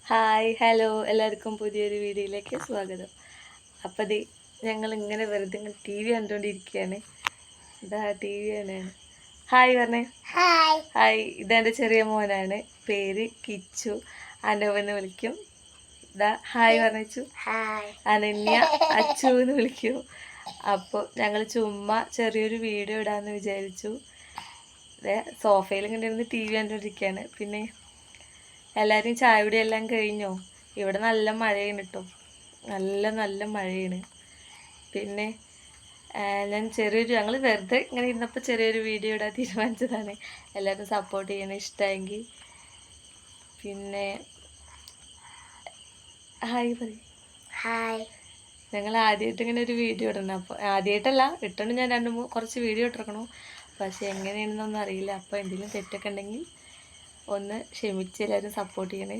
Hi hello എല്ലാവർക്കും പുതിയൊരു വീഡിയോയിലേക്ക് സ്വാഗതം. അപ്പോൾ ഞങ്ങളിങ്ങനെ വെറുതെ ടി വി കണ്ടുകൊണ്ടിരിക്കുകയാണ്. ഇതാ ടി വി തന്നെയാണ്. ഹായ് പറഞ്ഞേ. ഹായ്. ഇതെൻ്റെ ചെറിയ മോനാണ്, പേര് കിച്ചു. അനവെന്ന് വിളിക്കും. ഇതാ ഹായ് പറഞ്ഞു. അനന്യ അച്ചു എന്ന് വിളിക്കും. അപ്പോൾ ഞങ്ങൾ ചുമ്മാ ചെറിയൊരു വീഡിയോ ഇടാമെന്ന് വിചാരിച്ചു. സോഫയിൽ ഇങ്ങനെ ഇരുന്ന് ടി വി കണ്ടുകൊണ്ടിരിക്കുകയാണ്. പിന്നെ എല്ലാവരും ചായ കുടിയെല്ലാം കഴിഞ്ഞോ? ഇവിടെ നല്ല മഴയാണ് കേട്ടോ, നല്ല മഴയാണ്. പിന്നെ ഞങ്ങൾ വെറുതെ ഇങ്ങനെ ഇരുന്നപ്പോൾ ചെറിയൊരു വീഡിയോ ഇടാൻ തീരുമാനിച്ചതാണ്. എല്ലാവരും സപ്പോർട്ട് ചെയ്യണം ഇഷ്ടമെങ്കിൽ. പിന്നെ ഹായ് പറയും. ഞങ്ങൾ ആദ്യമായിട്ട് ഇങ്ങനെ ഒരു വീഡിയോ ഇടണം. അപ്പോൾ ആദ്യമായിട്ടല്ല ഇട്ടുകൊണ്ട് ഞാൻ കുറച്ച് വീഡിയോ ഇട്ടിരിക്കണു. പക്ഷെ എങ്ങനെയാണെന്നൊന്നും അറിയില്ല. അപ്പോൾ എന്തെങ്കിലും തെറ്റൊക്കെ ഉണ്ടെങ്കിൽ ഒന്ന് ക്ഷമിച്ച് എല്ലാവരും സപ്പോർട്ട് ചെയ്യണേ.